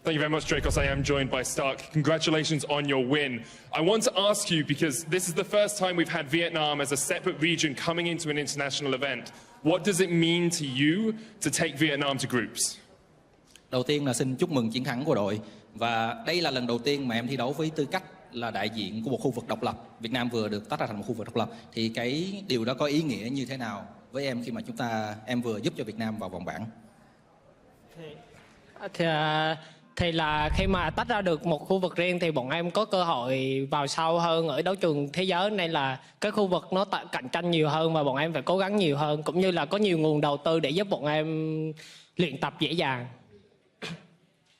Thank you very much, Dracos. I am joined by Stark. Congratulations on your win. I want to ask you, because this is the first time we've had Vietnam as a separate region coming into an international event. What does it mean to you to take Vietnam to groups? Đầu tiên là xin chúc mừng chiến thắng của đội. Và đây là lần đầu tiên mà em thi đấu với tư cách là đại diện của một khu vực độc lập. Việt Nam vừa được tách ra thành một khu vực độc lập. Thì cái điều đó có ý nghĩa như thế nào với em khi mà em vừa giúp cho Việt Nam vào vòng bảng? Thì là khi mà tách ra được một khu vực riêng thì bọn em có cơ hội vào sâu hơn ở đấu trường thế giới, nên là cái khu vực nó cạnh tranh nhiều hơn và bọn em phải cố gắng nhiều hơn, cũng như là có nhiều nguồn đầu tư để giúp bọn em luyện tập dễ dàng.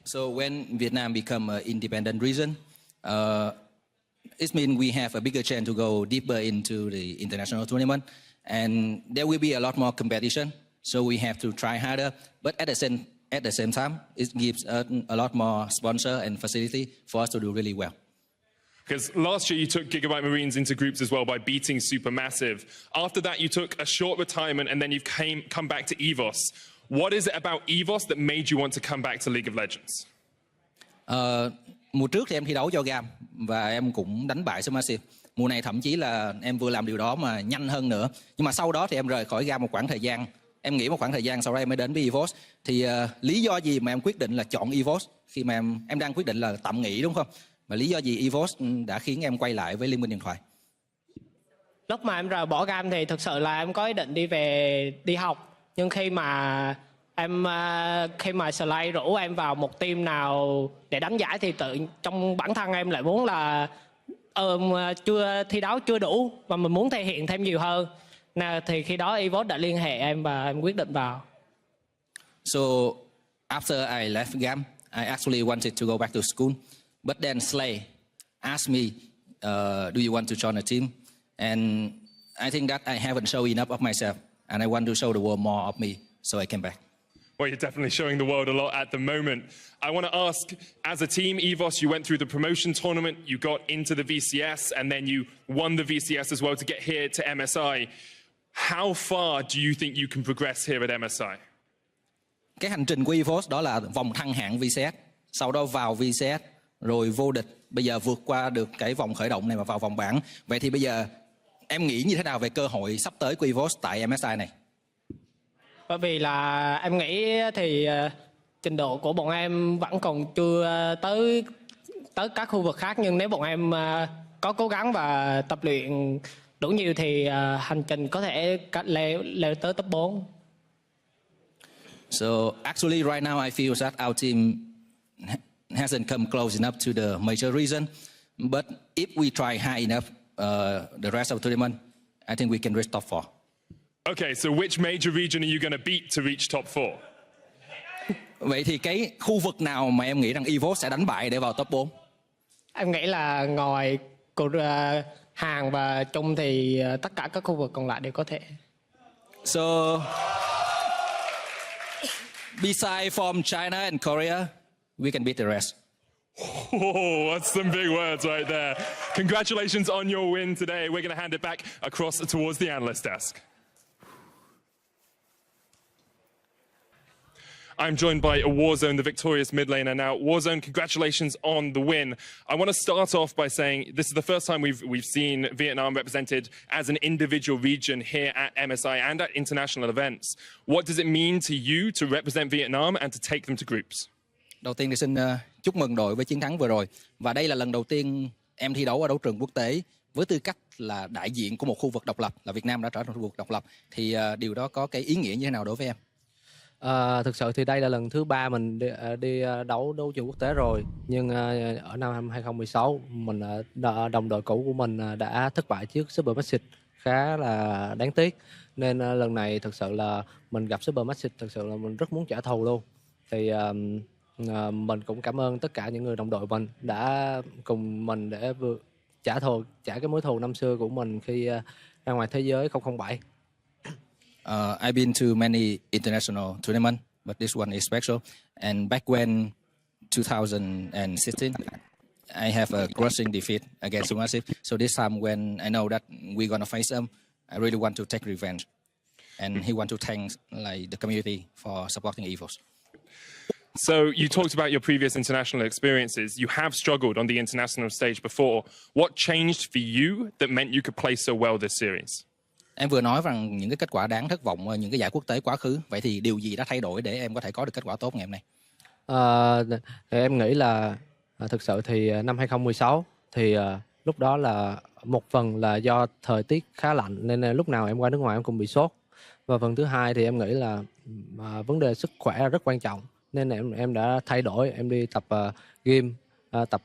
So when Vietnam become an independent region, it means we have a bigger chance to go deeper into the international tournament, and there will be a lot more competition. So we have to try harder, but at the same time, it gives us a lot more sponsor and facility for us to do really well. Because last year you took Gigabyte Marines into groups as well by beating Supermassive. After that, you took a short retirement and then you've come back to Evos. What is it about Evos that made you want to come back to League of Legends? Mùa trước thì em thi đấu cho GAM và em cũng đánh bại Supermassive. Mùa này thậm chí là em vừa làm điều đó mà nhanh hơn nữa. Nhưng mà sau đó thì em rời khỏi GAM một khoảng thời gian. Em nghỉ một khoảng thời gian, sau đó em mới đến với Evos. Thì lý do gì mà em quyết định là chọn Evos khi mà em đang quyết định là tạm nghỉ, đúng không? Và lý do gì Evos đã khiến em quay lại với Liên minh điện thoại? Lúc mà em rời bỏ GAM thì thực sự là em có ý định đi học, nhưng khi mà Slay rủ em vào một team nào để đánh giải thì trong bản thân em lại muốn là chưa thi đấu chưa đủ và mình muốn thể hiện thêm nhiều hơn. Thì khi đó Evos đã liên hệ em và em quyết định vào. So after I left GAM, I actually wanted to go back to school, but then Slay asked me, "Do you want to join a team?" And I think that I haven't shown enough of myself, and I want to show the world more of me, so I came back. Well, you're definitely showing the world a lot at the moment. I want to ask, as a team, Evos, you went through the promotion tournament, you got into the VCS, and then you won the VCS as well to get here to MSI. How far do you think you can progress here at MSI? Cái hành trình của Evos đó là vòng thăng hạng VCS, sau đó vào VCS, rồi vô địch. Bây giờ vượt qua được cái vòng khởi động này và vào vòng bảng. Vậy thì bây giờ em nghĩ như thế nào về cơ hội sắp tới của Evos tại MSI này? Bởi vì là em nghĩ thì trình độ của bọn em vẫn còn chưa tới các khu vực khác, nhưng nếu bọn em có cố gắng và tập luyện đủ nhiều thì hành trình có thể leo tới top 4. So actually right now I feel that our team hasn't come close enough to the major region, but if we try high enough the rest of the tournament, I think we can reach top 4. Okay, so which major region are you going to beat to reach top 4? Vậy thì cái khu vực nào mà em nghĩ rằng Evos sẽ đánh bại để vào top 4? Em nghĩ là ngoài Hàn và Trung thì tất cả các khu vực còn lại đều có thể. So besides from China and Korea, we can beat the rest. Oh, that's some big words right there. Congratulations on your win today. We're going to hand it back across towards the analyst desk. I'm joined by Warzone, the victorious mid laner. Now, Warzone, congratulations on the win. I want to start off by saying this is the first time we've seen Vietnam represented as an individual region here at MSI and at international events. What does it mean to you to represent Vietnam and to take them to groups? Đầu tiên thì xin chúc mừng đội với chiến thắng vừa rồi. Và đây là lần đầu tiên em thi đấu ở đấu trường quốc tế với tư cách là đại diện của một khu vực độc lập, là Việt Nam đã trở thành khu vực độc lập. Thì điều đó có cái ý nghĩa như thế nào đối với em? Thực sự thì đây là lần thứ 3 mình đi đấu trường quốc tế rồi, nhưng ở năm 2016 đồng đội cũ của mình đã thất bại trước Supermassive khá là đáng tiếc, nên lần này thực sự là mình gặp Supermassive thực sự là mình rất muốn trả thù luôn. Thì mình cũng cảm ơn tất cả những người đồng đội mình đã cùng mình để trả cái mối thù năm xưa của mình khi ra ngoài thế giới 007. I've been to many international tournaments, but this one is special. And back when 2016, I have a crushing defeat against Supermassive. So this time when I know that we're gonna face them, I really want to take revenge. And he want to thank the community for supporting Evos. So you talked about your previous international experiences. You have struggled on the international stage before. What changed for you that meant you could play so well this series? Em vừa nói rằng những cái kết quả đáng thất vọng ở những cái giải quốc tế quá khứ. Vậy thì điều gì đã thay đổi để em có thể có được kết quả tốt ngày hôm nay? Em nghĩ là thực sự thì năm 2016 thì lúc đó là một phần là do thời tiết khá lạnh nên lúc nào em qua nước ngoài em cũng bị sốt. Và phần thứ hai thì em nghĩ là vấn đề sức khỏe rất quan trọng nên em đã thay đổi, em đi tập gym, tập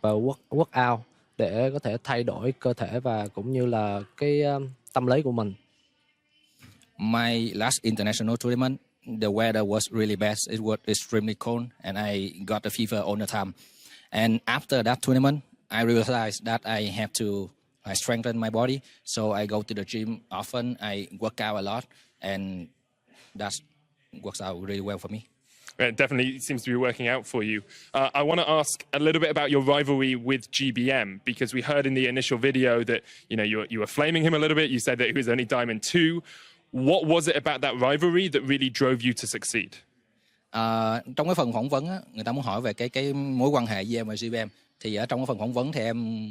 workout để có thể thay đổi cơ thể và cũng như là cái tâm lý của mình. My last international tournament, the weather was really bad. It was extremely cold and I got the fever all the time. And after that tournament, I realized that I have to strengthen my body. So I go to the gym often, I work out a lot, and that works out really well for me. It definitely seems to be working out for you. I want to ask a little bit about your rivalry with GBM, because we heard in the initial video that you were flaming him a little bit. You said that he was only Diamond 2. What was it about that rivalry that really drove you to succeed? Trong cái phần phỏng vấn á, người ta muốn hỏi về cái mối quan hệ với em và GBM. Thì ở trong cái phần phỏng vấn thì em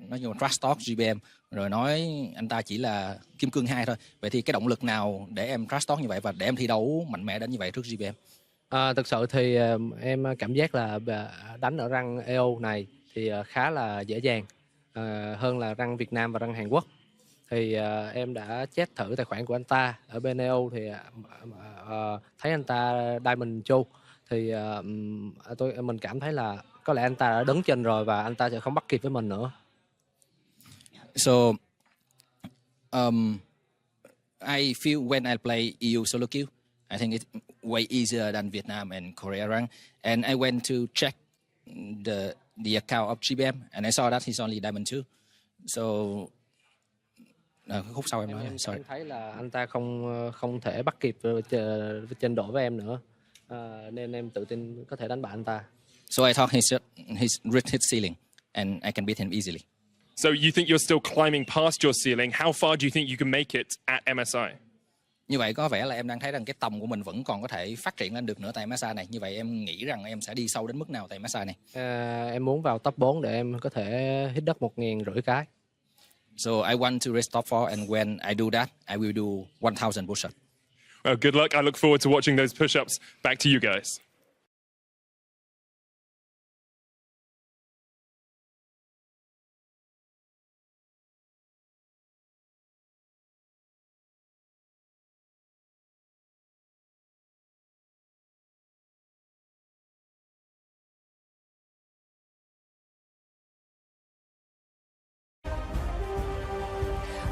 nói như trash talk GBM, rồi nói anh ta chỉ là kim cương 2 thôi. Vậy thì cái động lực nào để em trash talk như vậy và để em thi đấu mạnh mẽ đến như vậy trước GBM? Thực sự thì em cảm giác là đánh ở răng EO này thì khá là dễ dàng hơn là răng Việt Nam và răng Hàn Quốc. Thì em đã check thử tài khoản của anh ta ở bên EO thì thấy anh ta Diamond 2 thì mình cảm thấy là có lẽ anh ta đã đứng trên rồi và anh ta sẽ không bắt kịp với mình nữa. So I feel when I play EU solo queue, I think it's way easier than Vietnam and Korea rank. And I went to check the account of GBM and I saw that he's only Diamond 2. So khúc sau em nói. Em thấy là anh ta không thể bắt kịp trình độ với em nữa, nên em tự tin có thể đánh bại anh ta. So I thought he's reached his ceiling and I can beat him easily. So you think you're still climbing past your ceiling? How far do you think you can make it at MSI? Như vậy có vẻ là em đang thấy rằng cái tầm của mình vẫn còn có thể phát triển lên được nữa tại MSI này. Như vậy em nghĩ rằng em sẽ đi sâu đến mức nào tại MSI này? Em muốn vào top 4 để em có thể hit đất 1.500 cái. So I want to reach top 4 and when I do that, I will do 1,000 push-ups. Well, good luck. I look forward to watching those push-ups. Back to you guys.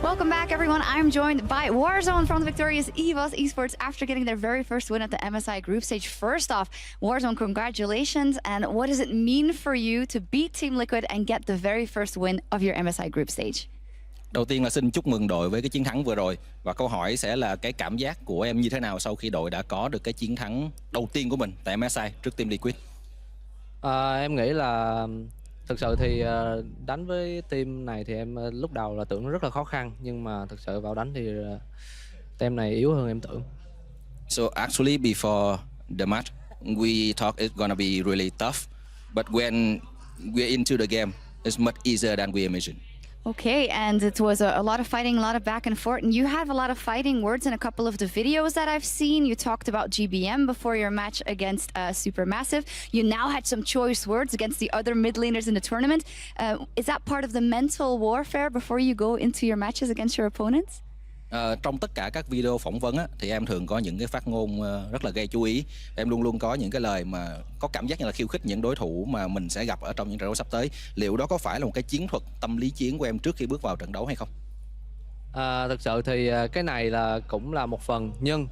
Welcome back, everyone. I'm joined by Warzone from the victorious Evos Esports after getting their very first win at the MSI group stage. First off, Warzone, congratulations. And what does it mean for you to beat Team Liquid and get the very first win of your MSI group stage? Đầu tiên là xin chúc mừng đội với cái chiến thắng vừa rồi. Và câu hỏi sẽ là cái cảm giác của em như thế nào sau khi đội đã có được cái chiến thắng đầu tiên của mình tại MSI trước Team Liquid? Em nghĩ là thực sự thì đánh với team này thì em lúc đầu là tưởng rất là khó khăn, nhưng mà thực sự vào đánh thì team này yếu hơn em tưởng. So actually before the match we thought it's gonna be really tough, but when we're into the game it's much easier than we imagined. Okay, and it was a lot of fighting, a lot of back and forth, and you have a lot of fighting words in a couple of the videos that I've seen. You talked about GBM before your match against Supermassive. You now had some choice words against the other mid laners in the tournament. Is that part of the mental warfare before you go into your matches against your opponents? Trong tất cả các video phỏng vấn á, thì em thường có những cái phát ngôn rất là gây chú ý. Em luôn luôn có những cái lời mà có cảm giác như là khiêu khích những đối thủ mà mình sẽ gặp ở trong những trận đấu sắp tới. Liệu đó có phải là một cái chiến thuật tâm lý chiến của em trước khi bước vào trận đấu hay không? Thực sự thì cái này là cũng là một phần, nhưng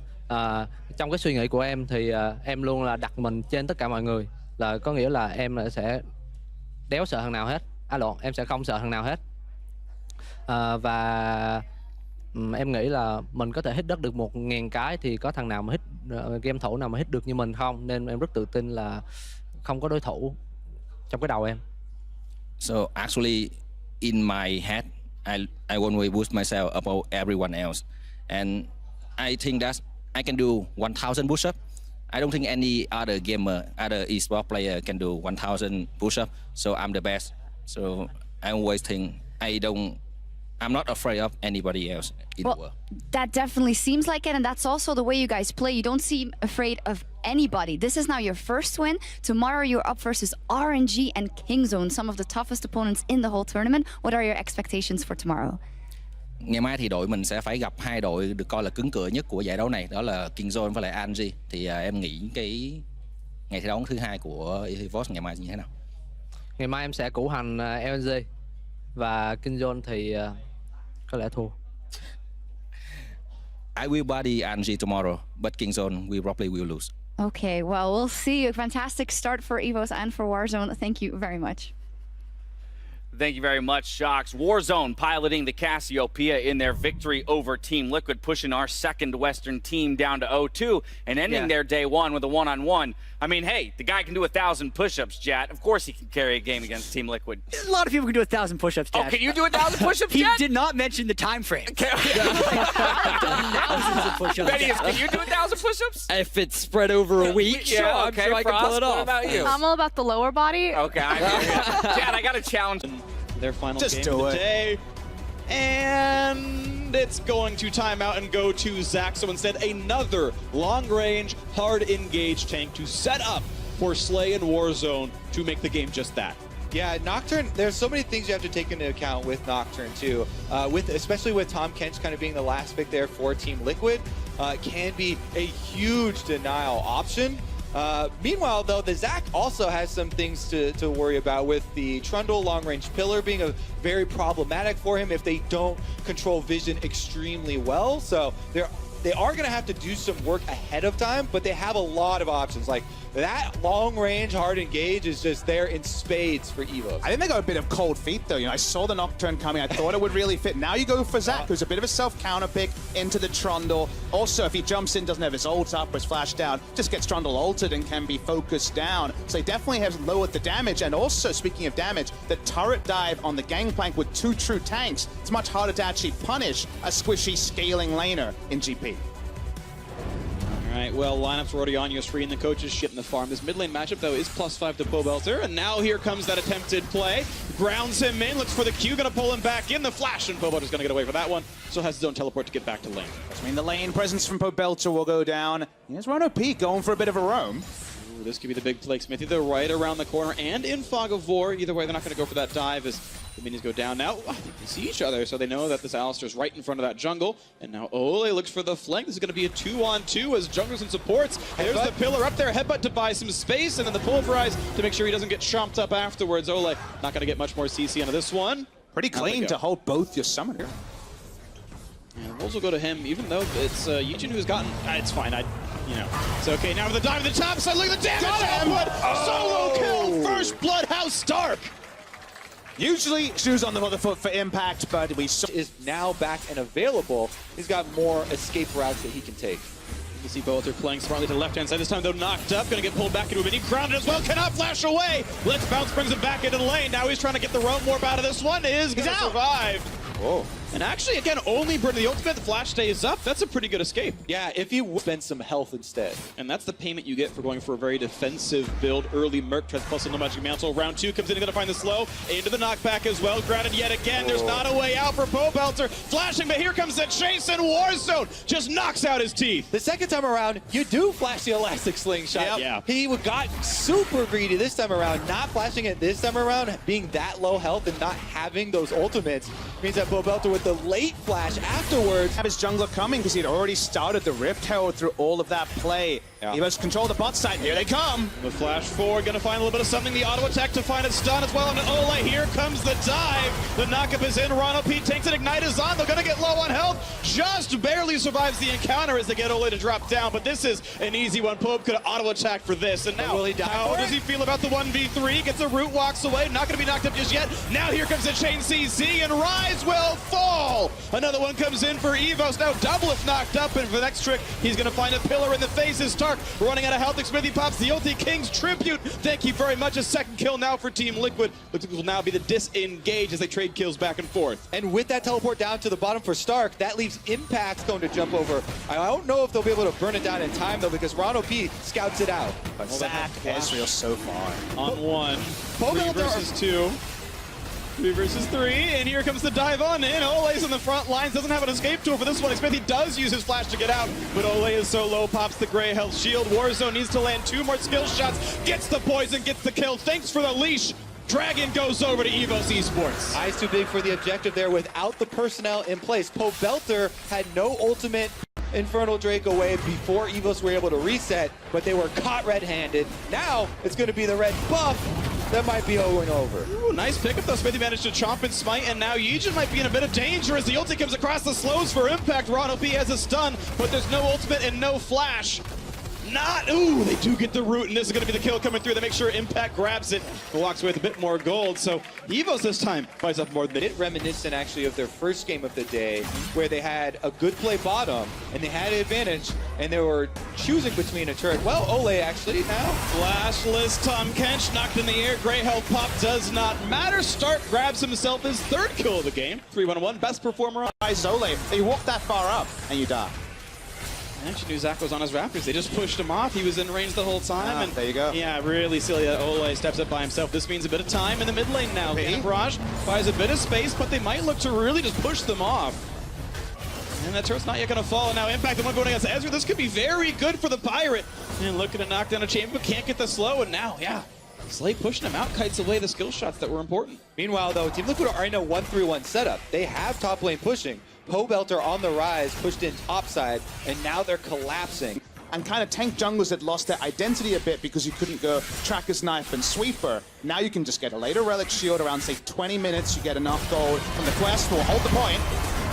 trong cái suy nghĩ của em thì em luôn là đặt mình trên tất cả mọi người. Là có nghĩa là em sẽ đéo sợ thằng nào hết. Em sẽ không sợ thằng nào hết. Và em nghĩ là mình có thể hit đất được 1.000 cái thì có thằng nào mà hit game thủ nào mà hit được như mình không, nên em rất tự tin là không có đối thủ trong cái đầu em. So actually in my head I always boost myself above everyone else and I think that I can do 1,000 push-ups I don't think any other gamer, other esports player can do 1,000 push-ups. So I'm the best. So I always think I'm not afraid of anybody else in the world. That definitely seems like it, and that's also the way you guys play. You don't seem afraid of anybody. This is now your first win. Tomorrow you're up versus RNG and Kingzone, some of the toughest opponents in the whole tournament. What are your expectations for tomorrow? Ngày mai thì đội mình sẽ phải gặp hai đội được coi là cứng cựa nhất của giải đấu này, đó là Kingzone với lại NHİU. Thì em nghĩ cái ngày thi đấu thứ hai của Evos ngày mai như thế nào? Ngày mai em sẽ cử hành NHİU và Kingzone thì có lẽ thua. I will body NHİU tomorrow, but Kingzone we probably will lose. Okay, well, we'll see. A fantastic start for Evos and for Warzone. Thank you very much. Thank you very much, Shocks. Warzone piloting the Cassiopeia in their victory over Team Liquid, pushing our second Western team down to 0-2 and ending their day one with a one-on-one. I mean, hey, the guy can do 1,000 push-ups, Jat. Of course he can carry a game against Team Liquid. A lot of people can do 1,000 push-ups, Jat. Oh, can you do 1,000 push-ups, He Jat? did not mention the time frame. Thousands of push-ups. Benny, can you do 1,000 push-ups? If it's spread over a week, sure, I'm sure I can pull it What off. about you? I'm all about the lower body. Okay, I hear you. Jat, I got a challenge. Their final Just game do of the it. day. And it's going to timeout and go to Zach. So instead, another long-range, hard-engaged tank to set up for Slay and Warzone to make the game just that. Yeah, Nocturne, there's so many things you have to take into account with Nocturne too. Especially with Tom Kench kind of being the last pick there for Team Liquid, it can be a huge denial option. Meanwhile, though, the Zach also has some things to worry about, with the Trundle long-range pillar being very problematic for him if they don't control vision extremely well. So they are going to have to do some work ahead of time, but they have a lot of options. Like, that long-range hard engage is just there in spades for Evos. I think they got a bit of cold feet, though. You know, I saw the Nocturne coming. I thought it would really fit. Now you go for Zach, who's a bit of a self-counter pick into the Trundle. Also, if he jumps in, doesn't have his ult up or his flash down, just gets Trundle ulted and can be focused down. So he definitely has lowered the damage. And also, speaking of damage, the turret dive on the gangplank with 2 true tanks, it's much harder to actually punish a squishy scaling laner in GP. All right, well, lineups are already on your screen. The coaches shitting the farm. This mid lane matchup, though, is +5 to Pobelter. And now here comes that attempted play. Grounds him in, looks for the Q, gonna pull him back in the flash, and Pobelter's gonna get away for that one. Still has his own teleport to get back to lane. I mean, the lane presence from Pobelter will go down. Here's Rono P going for a bit of a roam. Ooh, this could be the big play. Smithy, they're right around the corner and in Fog of War. Either way, they're not gonna go for that dive as the minions go down. Now, I think they see each other, so they know that this Alistar's right in front of that jungle. And now Ole looks for the flank. This is going to be a 2-on-2 as junglers and supports. There's the pillar up there. Headbutt to buy some space, and then the pulverize to make sure he doesn't get chomped up afterwards. Ole not going to get much more CC out of this one. Pretty clean to hold both your summoner. And Wolves will go to him, even though it's Yijin who's gotten... it's fine, it's okay. Now with the dive at the top side, look at the damage! Solo kill! First Bloodhouse Stark! Usually shoes on the other foot for impact, but we saw Is now back and available. He's got more escape routes that he can take. You can see Bolter playing smartly to the left-hand side. This time, though, knocked up. Going to get pulled back into a mini. Grounded as well. Cannot flash away. Let's bounce, brings him back into the lane. Now he's trying to get the roam warp out of this one. He's going to survive. Whoa. And actually, again, only burn the ultimate. The flash stays up. That's a pretty good escape. Yeah, if you spend some health instead. And that's the payment you get for going for a very defensive build. Early Merc tries to plus in the Magic Mantle. Round 2 comes in, going to find the slow. Into the knockback as well. Grounded yet again. There's not a way out for Pobelter. Flashing, but here comes the chase, and Warzone just knocks out his teeth. The second time around, you do flash the elastic slingshot. Yep. Yeah. He got super greedy this time around, not flashing it this time around, being that low health and not having those ultimates means that Pobelter with the late flash afterwards. have his jungler coming because he'd already started the Rift Herald through all of that play. He must control the bot side. Here they come. The flash forward, gonna find a little bit of something. The auto attack to find a stun as well. And Ole, here comes the dive. The knockup is in. Rono P takes it. Ignite is on. They're gonna get low on health. Just barely survives the encounter as they get Ole to drop down. But this is an easy one. Pope could auto attack for this. And now, how does he feel about the 1v3? Gets a root, walks away. Not gonna be knocked up just yet. Now here comes the chain CC, and Rise will fall. Another one comes in for Evos. Now double if knocked up. And for the next trick, he's gonna find a pillar in the face. His Stark Stark running out of health. Smithy pops the ulti. King's tribute. Thank you very much. A second kill now for Team Liquid. Looks like it will now be the disengage as they trade kills back and forth. And with that teleport down to the bottom for Stark, that leaves Impact going to jump over. I don't know if they'll be able to burn it down in time, though, because Ron OP scouts it out. But Zach, Ezreal so far. On one. 3 versus 2. 3 versus 3, and here comes the dive on in. Ole's on the front lines, doesn't have an escape tool for this one. Smithy does use his flash to get out, but Ole is so low, pops the gray health shield. Warzone needs to land 2 more skill shots, gets the poison, gets the kill. Thanks for the leash. Dragon goes over to Evos Esports. Eyes too big for the objective there without the personnel in place. Pobelter had no ultimate Infernal Drake away before Evos were able to reset, but they were caught red-handed. Now it's going to be the red buff. That might be going over. Ooh, nice pickup though. Smithy managed to chomp and smite, and now Yijin might be in a bit of danger as the ulti comes across the slows for impact. Ron OP has a stun, but there's no ultimate and no flash. Ooh, they do get the root, and this is going to be the kill coming through. They make sure Impact grabs it and walks away with a bit more gold. So Evos this time buys up more than it. Reminiscent actually of their first game of the day, where they had a good play bottom and they had an advantage, and they were choosing between a turret. Well, Ole actually now. Flashless Tom KêNH knocked in the air. Gray health pop does not matter. Stark grabs himself his 3rd kill of the game. 3-1-1, best performer on Ole. They walked that far up, and you die. I actually knew Zach was on his Raptors. They just pushed him off. He was in range the whole time. And there you go. Yeah, really silly that Ole steps up by himself. This means a bit of time in the mid lane now. Barrage buys a bit of space, but they might look to really just push them off. And that turret's not yet going to fall. And now Impact, the one going against Ezra. This could be very good for the Pirate. And looking to knock down a champion, but can't get the slow. And now, yeah, Slate pushing him out, kites away the skill shots that were important. Meanwhile, though, Team Liquid are in a 1-3-1 setup. They have top lane pushing. Pobelter on the rise, pushed in topside, and now they're collapsing. And kind of tank junglers had lost their identity a bit because you couldn't go Tracker's Knife and Sweeper. Now you can just get a later Relic Shield around, say, 20 minutes. You get enough gold from the quest will hold the point.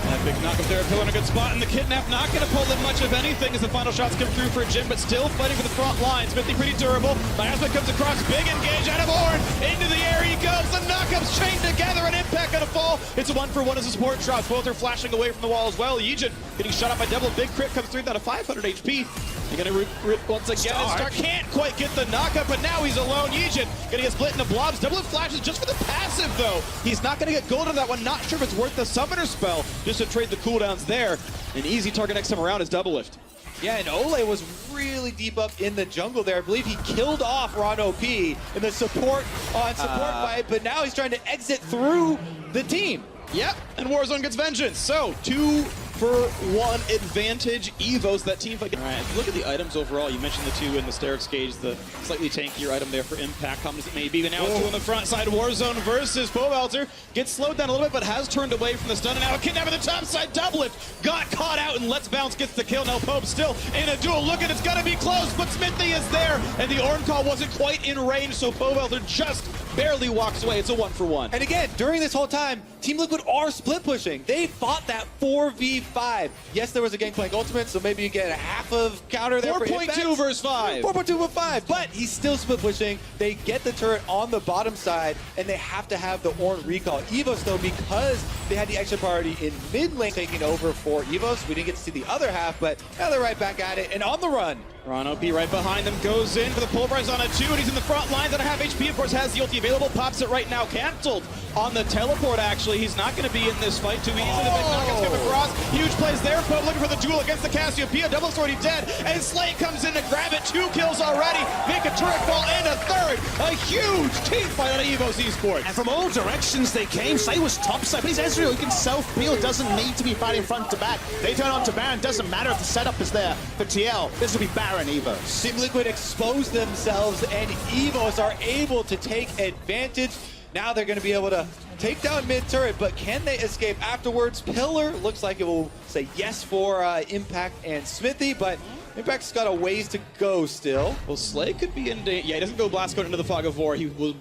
That big knock up there, Pillar in a good spot, and the Kidnap not going to pull in much of anything as the final shots come through for Jim, but still fighting for the front line. Smithy pretty durable. Miasma comes across, big engage out of Ornn. Into the air he goes. The knockups chained together, and Impact going to fall. It's a 1-for-1 as a support drop. Both are flashing away from the wall as well. Yijin getting shot up by Devil. Big crit comes through down to 500 HP. They're going to rip once again. Stark can't quite get the knockup, but now he's alone. Yijin going to get split into blobs. Devil flashes just for the passive, though. He's not going to get gold on that one. Not sure if it's worth the summoner spell just to trade the cooldowns there. An easy target next time around is Double Lift. Yeah, and Ole was really deep up in the jungle there. I believe he killed off Ron OP in the support fight, but now he's trying to exit through the team. Yep, and Warzone gets vengeance. So, 2-for-1 advantage. Evos, that team fight. All right, if you look at the items overall, you mentioned the 2 in the Sterix gauge, the slightly tankier item there for impact, common as it may be. But now it's 2 on the front side. Warzone versus Pobelter. Gets slowed down a little bit, but has turned away from the stun. And now a Kidnap on the top side. Double Lift got caught out, and Let's Bounce gets the kill. Now Pope still in a duel. Look at it's going to be close, but Smithy is there. And the Ornn call wasn't quite in range, so Pobelter just barely walks away. It's a 1-for-1. And again, during this whole time, Team Liquid are split pushing. They fought that 4v5. Yes, there was a Gangplank ultimate, so maybe you get a half of counter there. 4.2 versus 5. 4.2 with 5, but he's still split pushing. They get the turret on the bottom side, and they have to have the Ornn recall. Evos, though, because they had the extra priority in mid lane taking over for Evos, we didn't get to see the other half, but now they're right back at it and on the run. Ron OP right behind them, goes in for the pulverize on a 2, and he's in the front lines on a half HP. Of course, has the ulti available, pops it right now, canceled on the teleport. Actually, he's not going to be in this fight too easily. The big knockouts come across, huge plays there. Pope looking for the duel against the Cassiopeia. Double's already dead, and Slate comes in to grab it. 2 kills already, make a turret fall and a 3rd. A huge team fight on Evos Esports. And from all directions they came. Slate was topside, but he's Ezreal. He can self-peel, doesn't need to be fighting front to back. They turn on to Baron, doesn't matter if the setup is there for TL. This will be Baron Evos. Team Liquid exposed themselves, and Evos are able to take advantage. Now they're going to be able to take down mid turret, but can they escape afterwards? Pillar looks like it will say yes for Impact and Smithy, but Impact's got a ways to go still. Well, Slay could be in danger. Yeah, he doesn't go Blast Code into the Fog of War. He will.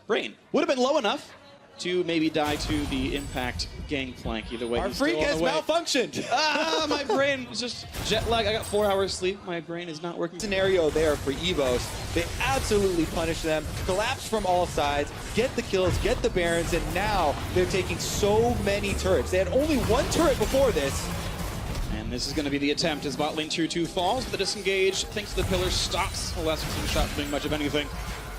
Brain would have been low enough to maybe die to the Impact Gangplank. Either way, our freak has malfunctioned. My brain was just jet lag. I got 4 hours sleep. My brain is not working. Scenario there for Evos. They absolutely punish them, collapse from all sides, get the kills, get the Barons, and now they're taking so many turrets. They had only 1 turret before this. And And this is going to be the attempt as bot lane tier 2 falls, but the disengage, thanks to the pillar, stops the last team shot from doing much of anything.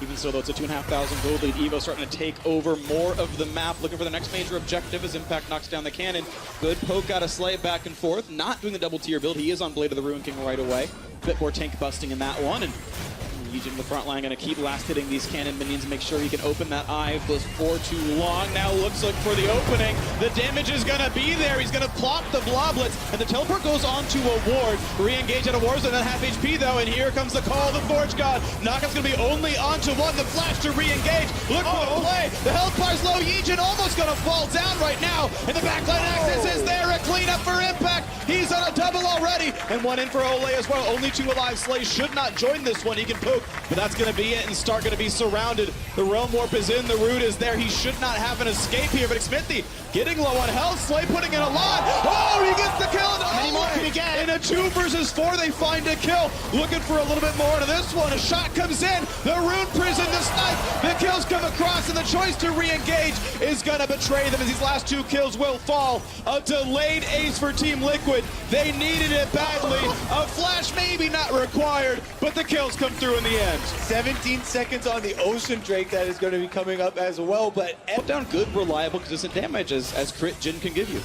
Even so, though, it's a 2,500 gold lead. Evo starting to take over more of the map, looking for the next major objective as Impact knocks down the cannon. Good poke out of Slay back and forth, not doing the double tier build. He is on Blade of the Ruin King right away. A bit more tank busting in that one, and Legion in the front line going to keep last hitting these cannon minions and make sure he can open that eye if goes for too long. Now looks like for the opening. The damage is going to be there. He's going to plop the bloblets, and the teleport goes on to a ward. Re-engage out of Warzone at half HP though, and here comes the call of the Forge God. Knockout's going to be only onto one. The flash to re-engage. Look for the play. The health bar's low. Yijin almost going to fall down right now. And the backline access is there. A cleanup for Impact. He's on a double already. And one in for Ole as well. Only 2 alive. Slay should not join this one. He can poke, but that's going to be it, and Stark going to be surrounded. The Realm Warp is in, the root is there. He should not have an escape here, but Smithy getting low on health. Slay putting in a lot. Oh, he gets the kill. Many more can he get? In a 2 versus 4, they find a kill. Looking for a little bit more to this one. A shot comes in. The Rune Prison, the snipe. The kills come across, and the choice to re-engage is going to betray them as these last 2 kills will fall. A delayed ace for Team Liquid. They needed it badly. A flash maybe not required, but the kills come through in the end. 17 seconds on the Ocean Drake that is going to be coming up as well, but put down good, reliable, consistent damage as Crit Jin can give you.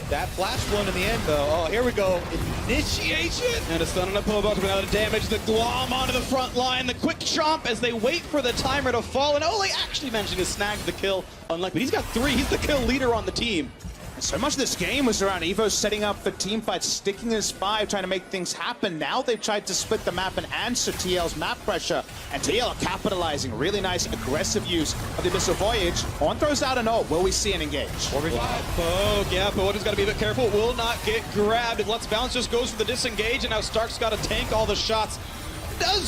That flash one in the end, though. Oh, here we go. Initiation. And a stun on a Pobalt to out of damage. The glom onto the front line. The quick chomp as they wait for the timer to fall. And Ole actually managing to snag the kill. Unlike, but he's got 3. He's the kill leader on the team. So much of this game was around Evos setting up for team fights, sticking his 5, trying to make things happen. Now they've tried to split the map and answer TL map pressure. And TL are capitalizing. Really nice, aggressive use of the Abyssal Voyage. One throws out an ult. Will we see an engage? Oh, yeah, but just got to be a bit careful. Will not get grabbed. It lets bounce, just goes for the disengage, and now Stark's got to tank all the shots.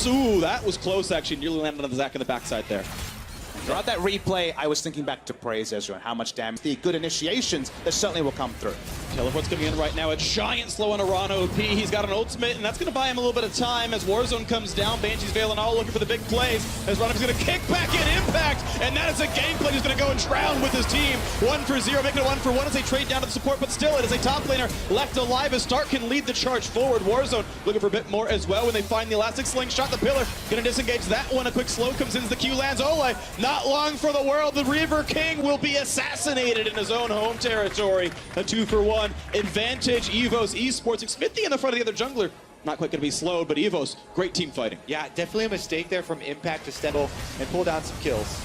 Ooh, that was close, actually. Nearly landed on the Zac in the backside there. Throughout that replay, I was thinking back to Praise Ezra and how much damage the good initiations that certainly will come through. Teleport's coming in right now. A giant slow on Iran OP. He's got an ultimate, and that's going to buy him a little bit of time as Warzone comes down. Banshee's Veil and all looking for the big plays as Ronald's going to kick back in Impact, and that is a gameplay he's going to go and drown with his team. 1 for 0, making it 1 for 1 as they trade down to the support, but still it is a top laner left alive as Stark can lead the charge forward. Warzone looking for a bit more as well when they find the elastic slingshot. The pillar going to disengage that one. A quick slow comes in as the Q lands. Ole, not long for the world. The Reaver King will be assassinated in his own home territory. A 2 for 1 advantage. Evos Esports. Smithy in the front of the other jungler. Not quite going to be slowed, but Evos, great team fighting. Yeah, definitely a mistake there from Impact to step and pull down some kills.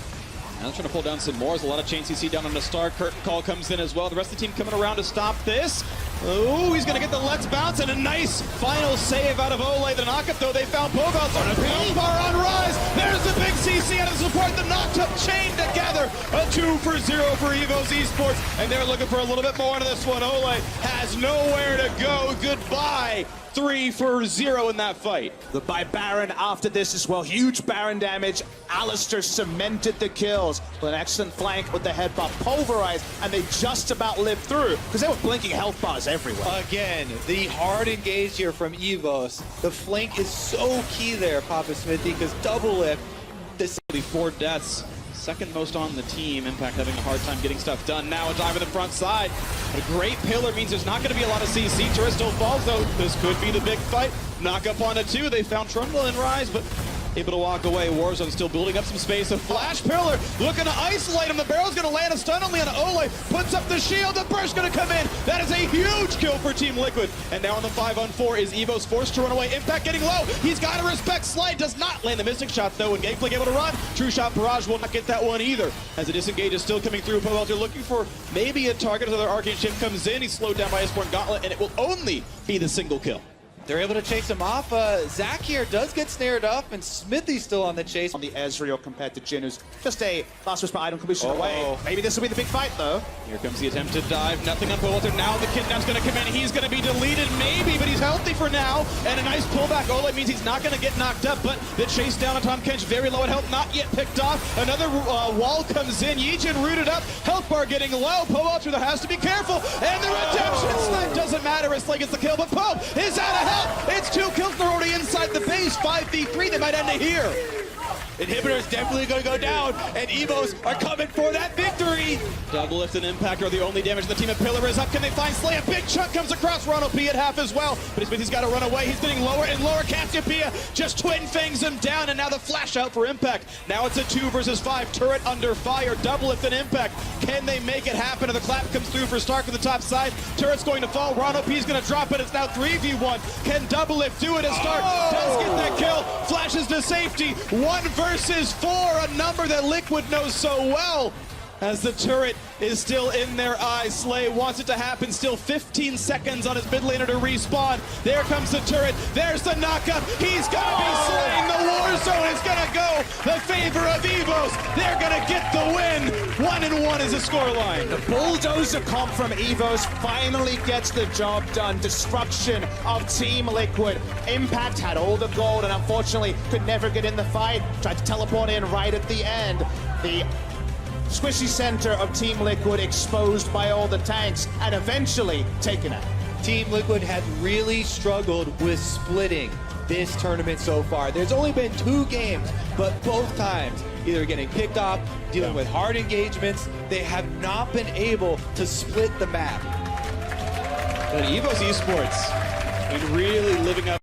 Now trying to pull down some more. There's a lot of chain CC down on the Star. Curtain call comes in as well. The rest of the team coming around to stop this. Oh, he's going to get the Let's Bounce and a nice final save out of Ole. The knockup, though, they found Pobalt on a bar on Rise. There's the big CC out of the support. The knocked up chain together. A 2 for 0 for Evos Esports. And they're looking for a little bit more into this one. Ole has nowhere to go. Goodbye. 3 for 0 in that fight. Goodbye Baron after this as well. Huge Baron damage. Alistair cemented the kills with an excellent flank with the headbutt pulverized, and they just about lived through because they were blinking health bars everywhere. Again, the hard engage here from Evos. The flank is so key there, Papa Smithy, because double lift. This 4 deaths. Second most on the team. Impact having a hard time getting stuff done. Now a dive in the front side. A great pillar means there's not going to be a lot of CC. Turisto falls though. This could be the big fight. Knock up on a 2. They found Trundle and Rise, but able to walk away. Warzone still building up some space. A flash pillar looking to isolate him. The barrel's going to land a stun only on Ole. Puts up the shield. The burst going to come in. That is a huge kill for Team Liquid. And now on the 5-on-4 is Evos forced to run away. Impact getting low. He's got to respect Slide. Does not land the Mystic Shot though. And Gangplank able to run. True Shot Barrage will not get that one either. As the disengage is still coming through. Pobalt, they're looking for maybe a target. Another Arcane Ship comes in. He's slowed down by Iceborne Gauntlet, and it will only be the single kill. They're able to chase him off. Zac here does get snared up, and Smithy's still on the chase. On the Ezreal compared to Jin, who's just a last whisper item completion away. Maybe this will be the big fight, though. Here comes the attempt to dive. Nothing on Pobalt. Now the Kidnap's going to come in. He's going to be deleted, maybe, but he's healthy for now. And a nice pullback. Ole means he's not going to get knocked up, but the chase down on Tahm Kench, very low in health, not yet picked off. Another wall comes in. Yijin rooted up. Health bar getting low. Pobalt there has to be careful. And the redemption snipe doesn't matter. It's like it's the kill, but Pope is out of health. It's 2 kills. They're already inside the base. 5v3. They might end it here. Inhibitor is definitely going to go down, and Evos are coming for that victory. Double lift and impact are the only damage. The team of Pillar is up. Can they find Slay? A big chunk comes across Ronald P at half as well, but he's got to run away. He's getting lower and lower. Cassiopeia just twin fangs him down, and now the flash out for impact. Now it's a 2 versus 5. Turret under fire. Double lift and impact. Can they make it happen? And the clap comes through for Stark on the top side. Turret's going to fall. Ronald P is going to drop it. It's now 3v1. Can double lift do it as Stark does get that kill? Flashes to safety. 1 versus 4, a number that Liquid knows so well. As the turret is still in their eyes. Slay wants it to happen. Still 15 seconds on his mid laner to respawn. There comes the turret. There's the knockup. He's going to be slaying. The Warzone is going to go the favor of Evos. They're going to get the win. 1-1 is the scoreline. The bulldozer comp from Evos finally gets the job done. Destruction of Team Liquid. Impact had all the gold and unfortunately could never get in the fight. Tried to teleport in right at the end. The squishy center of Team Liquid exposed by all the tanks and eventually taken out. Team Liquid had really struggled with splitting this tournament so far. There's only been 2 games, but both times, either getting picked off, dealing with hard engagements, they have not been able to split the map. And Evos Esports, I mean, really living up